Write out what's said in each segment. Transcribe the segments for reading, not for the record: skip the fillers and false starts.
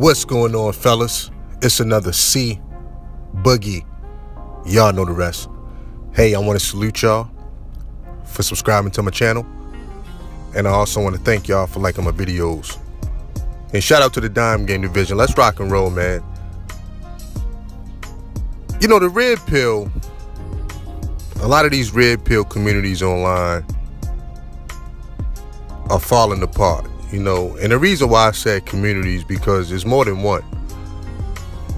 What's going on, fellas? It's another Boogie. Y'all know the rest. Hey, I want to salute y'all for subscribing to my channel. And I also want to thank y'all for liking my videos. And shout out to the Dime Game Division. Let's rock and roll, man. You know, the red pill, a lot of these red pill communities online are falling apart, you know. And the reason why I said communities, because there's more than one.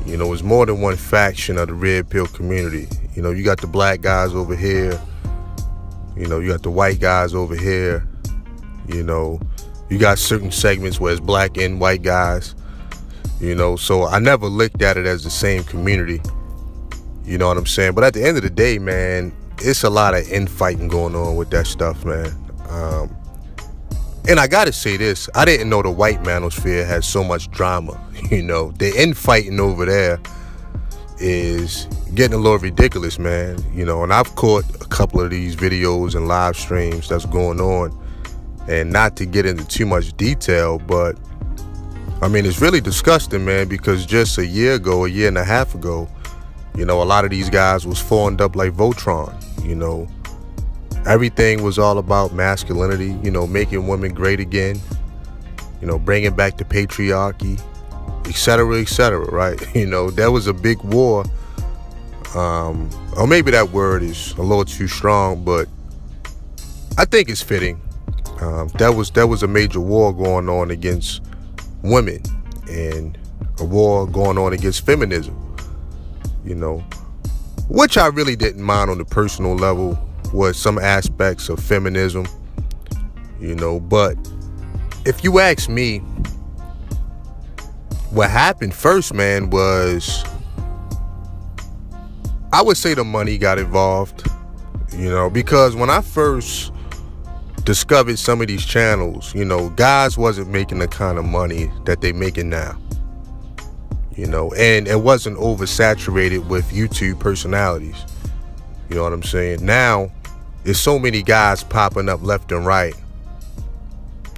You know, there's more than one faction of the red pill community. You know, you got the black guys over here. You know, you got the white guys over here. You know, you got certain segments where it's black and white guys. You know, so I never looked at it as the same community. You know what I'm saying? But at the end of the day, man, it's a lot of infighting going on with that stuff, man. And I gotta say this, I didn't know the white manosphere had so much drama. You know, the infighting over there is getting a little ridiculous, man. You know, and I've caught a couple of these videos and live streams that's going on. And not to get into too much detail, but I mean, it's really disgusting, man, because just a year and a half ago, you know, a lot of these guys was formed up like Voltron. You know, everything was all about masculinity, you know, making women great again, you know, bringing back the patriarchy, et cetera, right? You know, there was a big war, or maybe that word is a little too strong, but I think it's fitting. There was a major war going on against women and a war going on against feminism, you know, which I really didn't mind on the personal level, was some aspects of feminism, you know. But if you ask me, what happened first, man, was, I would say the money got involved, you know, because when I first discovered some of these channels, you know, guys wasn't making the kind of money that they making now, you know, and it wasn't oversaturated with YouTube personalities. You know what I'm saying? Now, there's so many guys popping up left and right.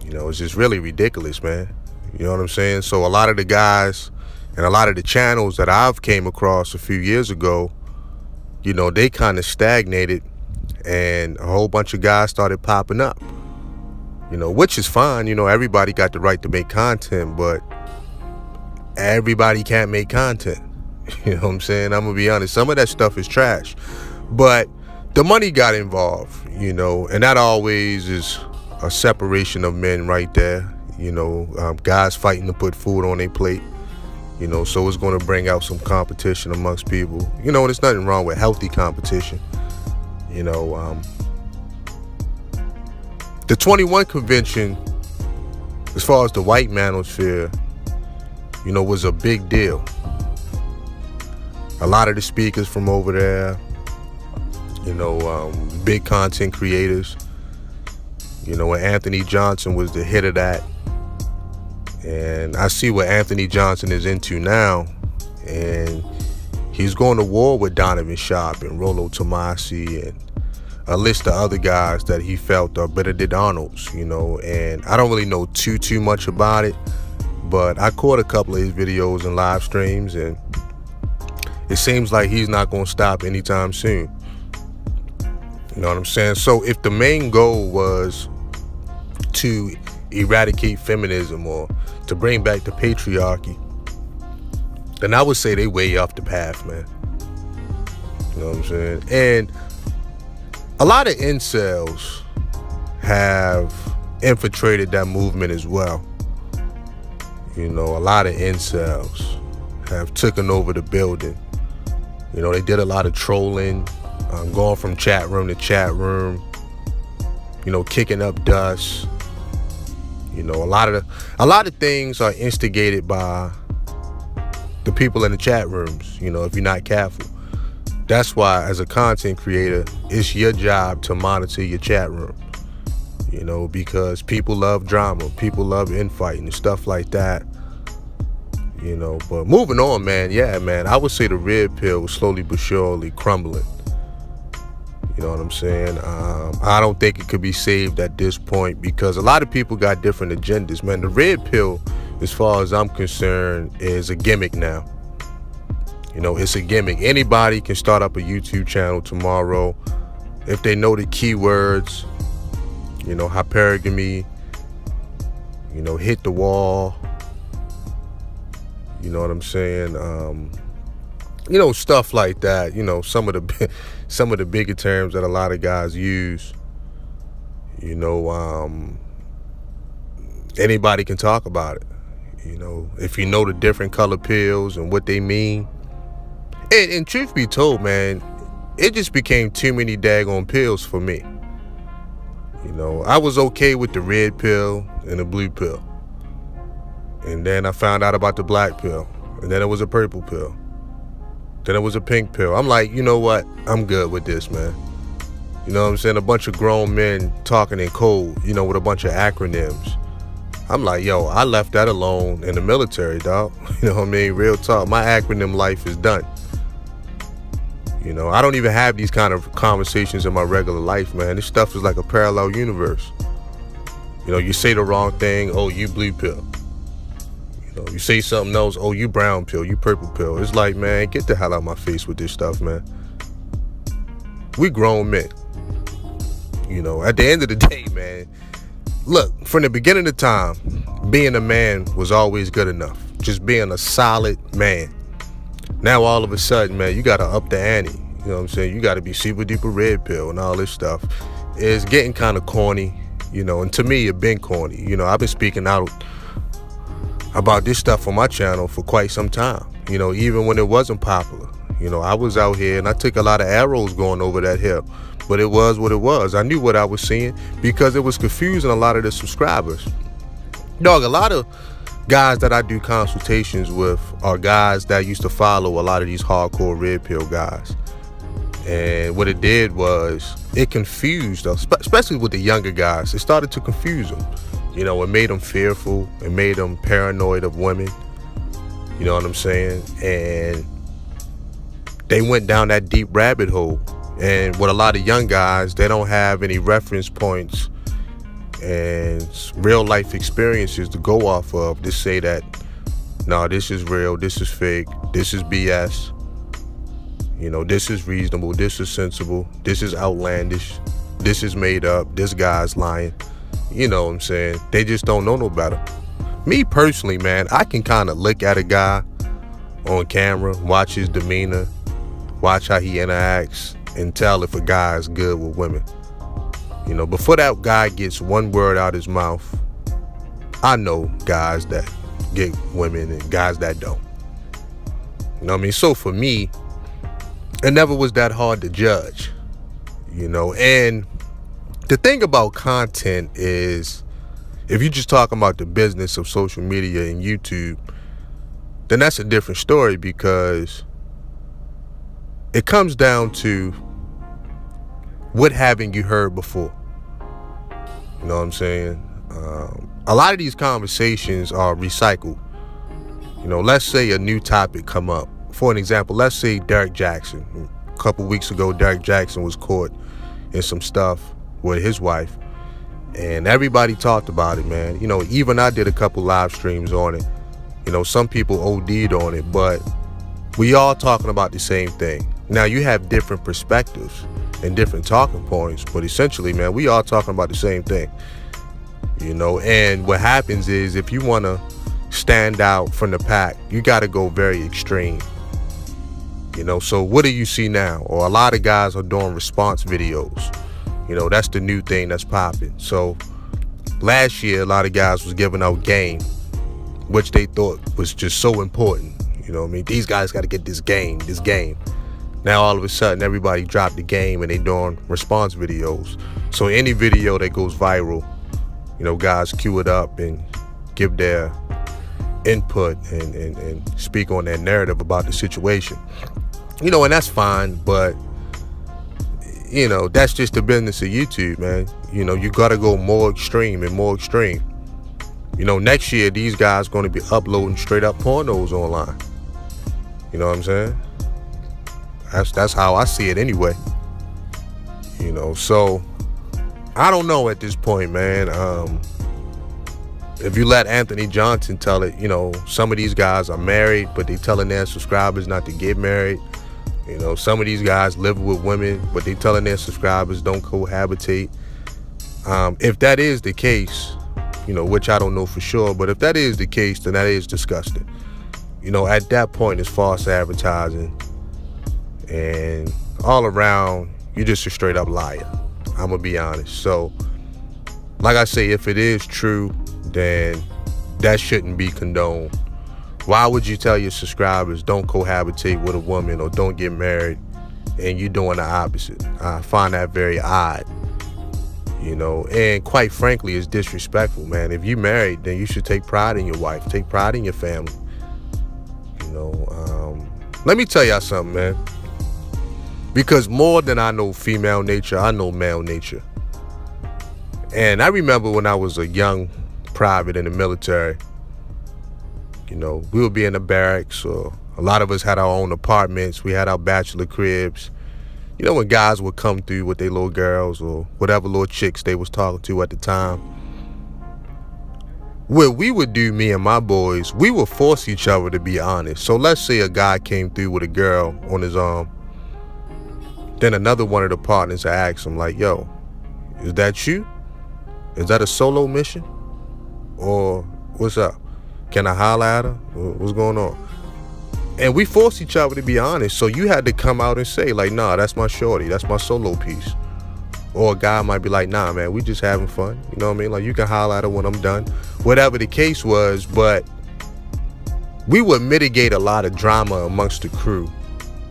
You know, it's just really ridiculous, man. You know what I'm saying? So a lot of the guys and a lot of the channels that I've came across a few years ago, you know, they kind of stagnated and a whole bunch of guys started popping up. You know, which is fine. You know, everybody got the right to make content, but everybody can't make content. You know what I'm saying? I'm gonna be honest. Some of that stuff is trash. But the money got involved, you know, and that always is a separation of men right there. You know, guys fighting to put food on their plate, you know, so it's going to bring out some competition amongst people. You know, there's nothing wrong with healthy competition. You know, the 21 convention, as far as the white manosphere, you know, was a big deal. A lot of the speakers from over there, you know, big content creators, you know, and Anthony Johnson was the hit of that. And I see what Anthony Johnson is into now, and he's going to war with Donovan Sharp and Rollo Tomasi and a list of other guys that he felt are better than Arnold's, you know. And I don't really know too much about it, but I caught a couple of his videos and live streams, and it seems like he's not going to stop anytime soon. You know what I'm saying? So if the main goal was to eradicate feminism or to bring back the patriarchy, then I would say they way off the path, man. You know what I'm saying? And a lot of incels have infiltrated that movement as well. You know, a lot of incels have taken over the building. You know, they did a lot of trolling, going from chat room to chat room, you know, kicking up dust. You know, a lot of things are instigated by the people in the chat rooms, you know, if you're not careful. That's why, as a content creator, it's your job to monitor your chat room, you know, because people love drama, people love infighting and stuff like that, you know. But moving on, man, yeah, man, I would say the red pill was slowly but surely crumbling. You know what I'm saying? I don't think it could be saved at this point because a lot of people got different agendas, man. The red pill as far as I'm concerned, is a gimmick now. You know, it's a gimmick. Anybody can start up a YouTube channel tomorrow if they know the keywords, you know, hypergamy, you know, hit the wall, you know what I'm saying? You know, stuff like that. You know, some of the bigger terms that a lot of guys use. You know, anybody can talk about it. You know, if you know the different color pills and what they mean. And truth be told, man, it just became too many daggone pills for me. You know, I was okay with the red pill and the blue pill. And then I found out about the black pill. And then it was a purple pill. Then it was a pink pill. I'm like, you know what? I'm good with this, man. You know what I'm saying? A bunch of grown men talking in code, you know, with a bunch of acronyms. I'm like, yo, I left that alone in the military, dog. You know what I mean? Real talk. My acronym life is done. You know, I don't even have these kind of conversations in my regular life, man. This stuff is like a parallel universe. You know, you say the wrong thing, oh, you blue pill. You know, you say something else, oh, you brown pill, you purple pill. It's like, man, get the hell out of my face with this stuff, man. We grown men. You know, at the end of the day, man, look, from the beginning of time, being a man was always good enough. Just being a solid man. Now all of a sudden, man, you got to up the ante. You know what I'm saying? You got to be super duper red pill and all this stuff. It's getting kind of corny, you know, and to me, it's been corny. You know, I've been speaking out about this stuff on my channel for quite some time. You know, even when it wasn't popular. You know, I was out here and I took a lot of arrows going over that hill. But it was what it was. I knew what I was seeing because it was confusing a lot of the subscribers. Dog, a lot of guys that I do consultations with are guys that used to follow a lot of these hardcore red pill guys. And what it did was it confused us, especially with the younger guys. It started to confuse them. You know, it made them fearful. It made them paranoid of women. You know what I'm saying? And they went down that deep rabbit hole. And with a lot of young guys, they don't have any reference points and real life experiences to go off of to say that, no, this is real, this is fake, this is BS, you know, this is reasonable, this is sensible, this is outlandish, this is made up, this guy's lying. You know what I'm saying? They just don't know no better. Me personally, man, I can kind of look at a guy on camera, watch his demeanor, watch how he interacts, and tell if a guy is good with women. You know, before that guy gets one word out his mouth, I know guys that get women and guys that don't. You know what I mean? So for me, it never was that hard to judge. You know, and the thing about content is, if you're just talking about the business of social media and YouTube, then that's a different story because it comes down to what haven't you heard before? You know what I'm saying? A lot of these conversations are recycled. You know, let's say a new topic come up. For an example, let's say Derek Jackson. A couple weeks ago, Derek Jackson was caught in some stuff with his wife. And everybody talked about it, man. You know, even I did a couple live streams on it. You know, some people OD'd on it, but we all talking about the same thing. Now, you have different perspectives and different talking points, but essentially, man, we all talking about the same thing. You know, and what happens is if you want to stand out from the pack, you got to go very extreme. You know, so what do you see now? Or a lot of guys are doing response videos. You know, that's the new thing that's popping. So last year, a lot of guys was giving out game, which they thought was just so important. You know what I mean? These guys got to get this game. Now, all of a sudden, everybody dropped the game and they doing response videos. So any video that goes viral, you know, guys queue it up and give their input and speak on their narrative about the situation. You know, and that's fine, but, you know, that's just the business of YouTube, man. You know, you got to go more extreme and more extreme. You know, next year, these guys going to be uploading straight up pornos online. You know what I'm saying? That's how I see it anyway. You know, so I don't know at this point, man. If you let Anthony Johnson tell it, some of these guys are married, but they telling their subscribers not to get married. Some of these guys live with women, but they telling their subscribers don't cohabitate. If that is the case, which I don't know for sure, but if that is the case, then that is disgusting. At that point, it's false advertising. And all around, you're just a straight up liar. I'm going to be honest. So, like I say, if it is true, then that shouldn't be condoned. Why would you tell your subscribers don't cohabitate with a woman or don't get married, and you're doing the opposite? I find that very odd. And quite frankly, it's disrespectful, man. If you married, then you should take pride in your wife, take pride in your family. Let me tell y'all something, man. Because more than I know female nature, I know male nature. And I remember when I was a young private in the military, we would be in the barracks, or a lot of us had our own apartments. We had our bachelor cribs. When guys would come through with their little girls or whatever little chicks they was talking to at the time, what we would do, me and my boys, we would force each other to be honest. So let's say a guy came through with a girl on his arm. Then another one of the partners asked him, like, yo, is that you? Is that a solo mission? Or what's up? Can I holler at her? What's going on? And we forced each other to be honest. So you had to come out and say, like, nah, that's my shorty. That's my solo piece. Or a guy might be like, nah, man, we just having fun. You know what I mean? Like, you can holler at her when I'm done. Whatever the case was, but we would mitigate a lot of drama amongst the crew.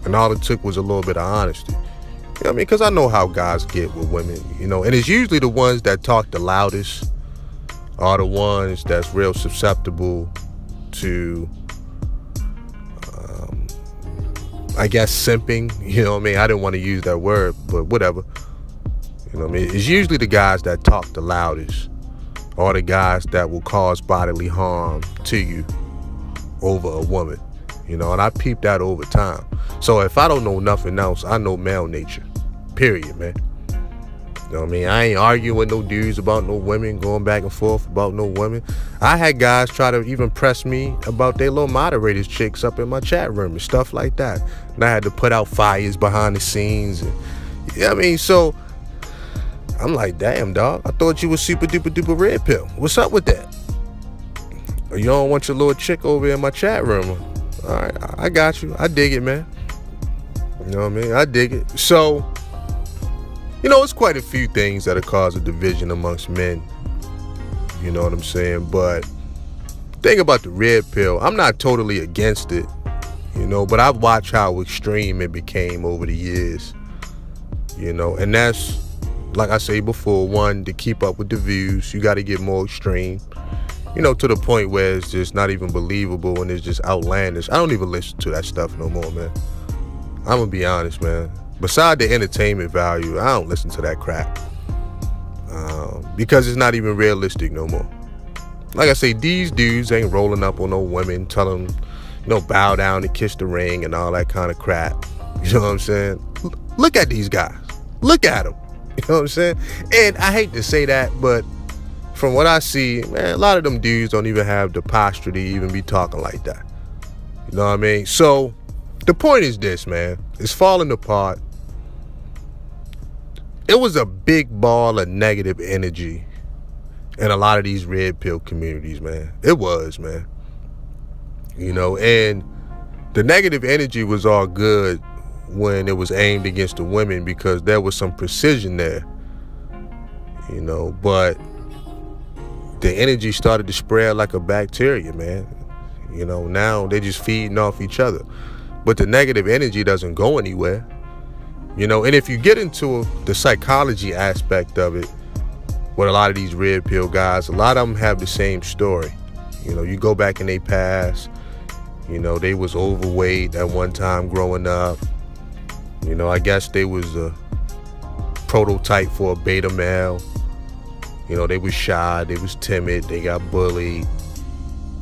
And all it took was a little bit of honesty. You know what I mean? Because I know how guys get with women, And it's usually the ones that talk the loudest are the ones that's real susceptible to, I guess, simping. You know what I mean? I didn't want to use that word, but whatever. You know what I mean? It's usually the guys that talk the loudest or the guys that will cause bodily harm to you over a woman. And I peeped that over time. So if I don't know nothing else, I know male nature. Period, man. You know what I mean? I ain't arguing with no dudes about no women, going back and forth about no women. I had guys try to even press me about their little moderators chicks up in my chat room and stuff like that. And I had to put out fires behind the scenes. And, so I'm like, damn, dog. I thought you was super duper duper red pill. What's up with that? Or you don't want your little chick over in my chat room? All right, I got you. I dig it, man. You know what I mean? I dig it. So, it's quite a few things that'll cause a division amongst men. You know what I'm saying? But thing about the red pill, I'm not totally against it, but I've watched how extreme it became over the years. And that's, like I say before, one, to keep up with the views, you got to get more extreme. To the point where it's just not even believable and it's just outlandish. I don't even listen to that stuff no more, man. I'm gonna be honest, man. Beside the entertainment value, I don't listen to that crap. Because it's not even realistic no more. Like I say, these dudes ain't rolling up on no women, telling them, bow down and kiss the ring and all that kind of crap. You know what I'm saying? Look at these guys. Look at them. You know what I'm saying? And I hate to say that, but from what I see, man, a lot of them dudes don't even have the posture to even be talking like that. You know what I mean? So the point is this, man. It's falling apart. It was a big ball of negative energy in a lot of these red pill communities, man. It was, man. And the negative energy was all good when it was aimed against the women because there was some precision there. But the energy started to spread like a bacteria, man. Now they just feeding off each other. But the negative energy doesn't go anywhere. And if you get into the psychology aspect of it, with a lot of these red pill guys, a lot of them have the same story. You go back in their past, they was overweight at one time growing up. I guess they was a prototype for a beta male. They was shy, they was timid, they got bullied.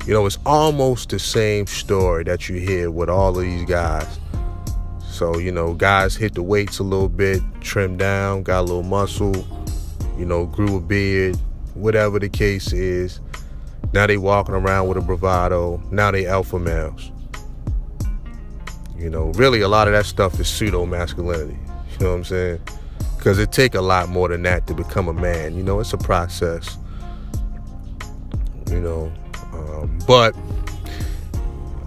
It's almost the same story that you hear with all of these guys. So, guys hit the weights a little bit, trimmed down, got a little muscle, grew a beard, whatever the case is. Now they walking around with a bravado. Now they alpha males. You know, really a lot of that stuff is pseudo masculinity. You know what I'm saying? Because it take a lot more than that to become a man. You know, it's a process. You know, but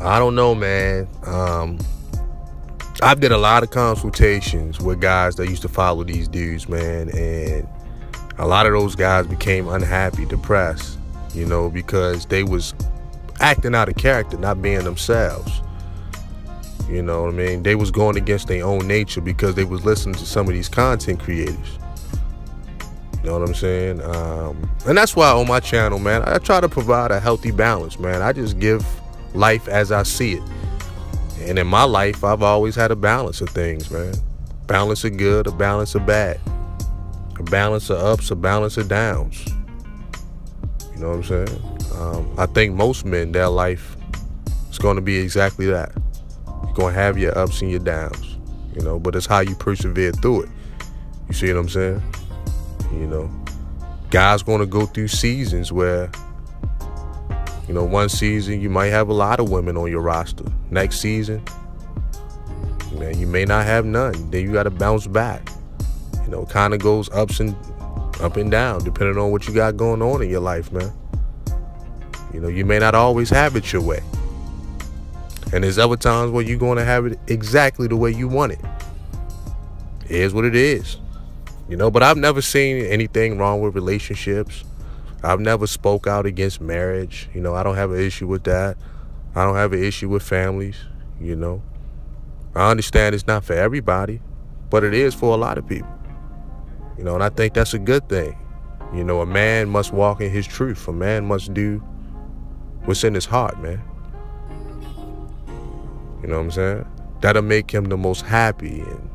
I don't know, man. I've did a lot of consultations with guys that used to follow these dudes, man, and a lot of those guys became unhappy, depressed, you know, because they was acting out of character, not being themselves. You know what I mean? They was going against their own nature because they was listening to some of these content creators. You know what I'm saying? And that's why on my channel, man, I try to provide a healthy balance, man. I just give life as I see it. And in my life, I've always had a balance of things, man. Balance of good, a balance of bad. A balance of ups, a balance of downs. You know what I'm saying? I think most men, their life is going to be exactly that. You're going to have your ups and your downs, you know, but it's how you persevere through it. You see what I'm saying? You know, guys going to go through seasons where, you know, one season you might have a lot of women on your roster. Next season, man, you may not have none. Then you got to bounce back. You know, kind of goes up and down depending on what you got going on in your life, man. You know, you may not always have it your way. And there's other times where you're going to have it exactly the way you want it. It is what it is. You know, but I've never seen anything wrong with relationships. I've never spoke out against marriage. You know, I don't have an issue with that. I don't have an issue with families, you know. I understand it's not for everybody, but it is for a lot of people. You know, and I think that's a good thing. You know, a man must walk in his truth. A man must do what's in his heart, man. You know what I'm saying? That'll make him the most happy and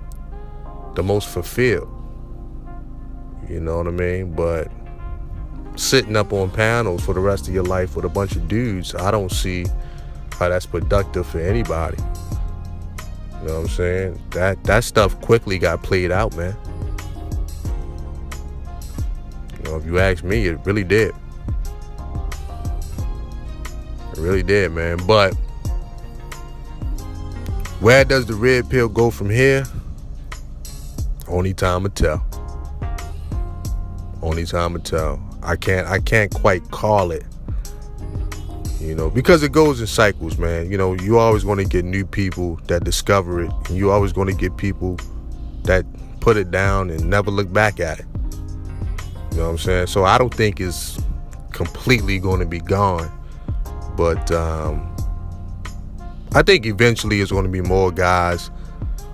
the most fulfilled. You know what I mean? But sitting up on panels for the rest of your life with a bunch of dudes, I don't see how that's productive for anybody. You know what I'm saying? That stuff quickly got played out, man. You know, if you ask me, it really did. It really did, man. But where does the red pill go from here? Only time will tell. Only time will tell. I can't quite call it, you know, because it goes in cycles, man. You know, you always going to get new people that discover it, and you always going to get people that put it down and never look back at it. You know what I'm saying? So I don't think it's completely going to be gone, but I think eventually it's going to be more guys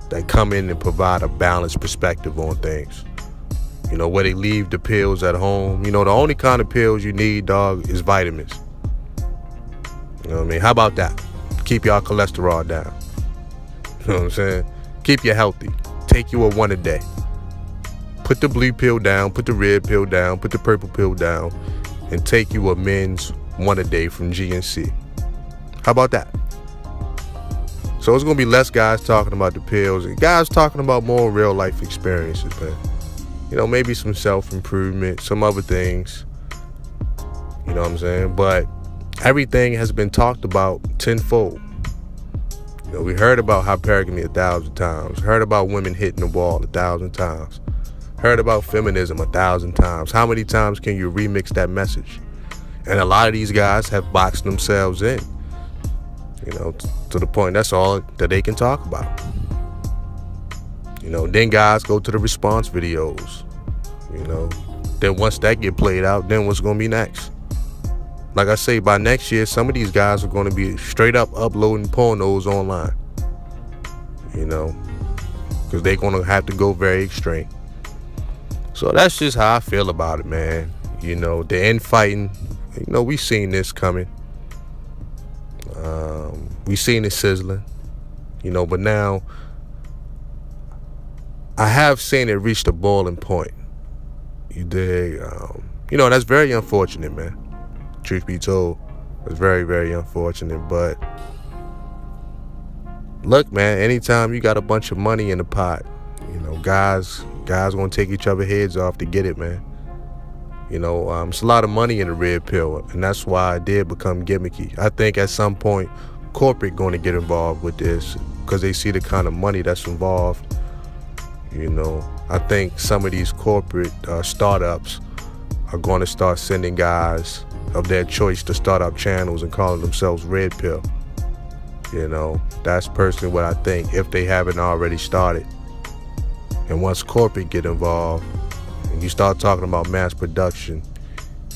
that come in and provide a balanced perspective on things. You know, where they leave the pills at home. You know, the only kind of pills you need, dog, is vitamins. You know what I mean? How about that? Keep y'all cholesterol down. You know what I'm saying? Keep you healthy. Take you a one a day. Put the blue pill down, put the red pill down, put the purple pill down, and take you a men's one a day from GNC. How about that? So it's going to be less guys talking about the pills and guys talking about more real life experiences, man. You know, maybe some self-improvement, some other things. You know what I'm saying? But everything has been talked about tenfold. You know, we heard about hypergamy 1,000 times. Heard about women hitting the wall 1,000 times. Heard about feminism 1,000 times. How many times can you remix that message? And a lot of these guys have boxed themselves in. You know, to the point that's all that they can talk about. You know, then guys go to the response videos. You know, then once that get played out, then what's gonna be next? Like I say, by next year, some of these guys are gonna be straight up uploading pornos online. You know, because they're gonna have to go very extreme. So that's just how I feel about it, man. You know, the infighting, you know, we seen this coming. We seen it sizzling. You know, but now I have seen it reach the boiling point. You dig? You know, that's very unfortunate, man. Truth be told, it's very, very unfortunate. But look, man, anytime you got a bunch of money in the pot, you know, guys gonna take each other's heads off to get it, man. It's a lot of money in the red pill, and that's why it did become gimmicky. I think at some point, corporate going to get involved with this because they see the kind of money that's involved. I think some of these corporate startups are going to start sending guys of their choice to start up channels and calling themselves red pill. That's personally what I think, if they haven't already started. And once corporate get involved and you start talking about mass production,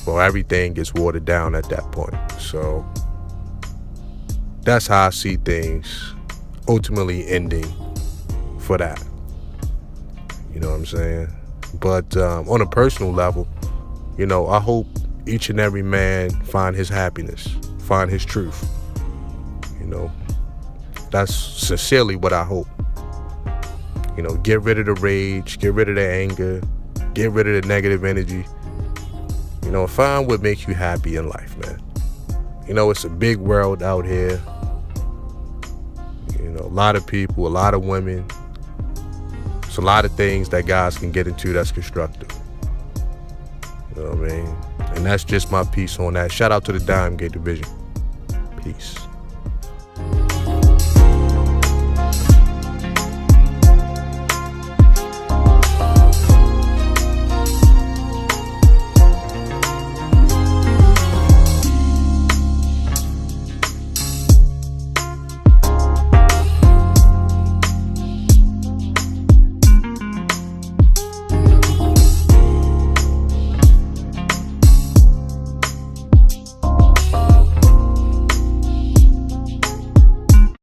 well, everything gets watered down at that point. So that's how I see things ultimately ending for that. You know what I'm saying? But on a personal level, I hope each and every man find his happiness, find his truth. That's sincerely what I hope. Get rid of the rage, get rid of the anger, get rid of the negative energy. Find what makes you happy in life, man. It's a big world out here. A lot of people, a lot of women. It's a lot of things that guys can get into that's constructive. You know what I mean? And that's just my piece on that. Shout out to the Dime Gate Division. Peace.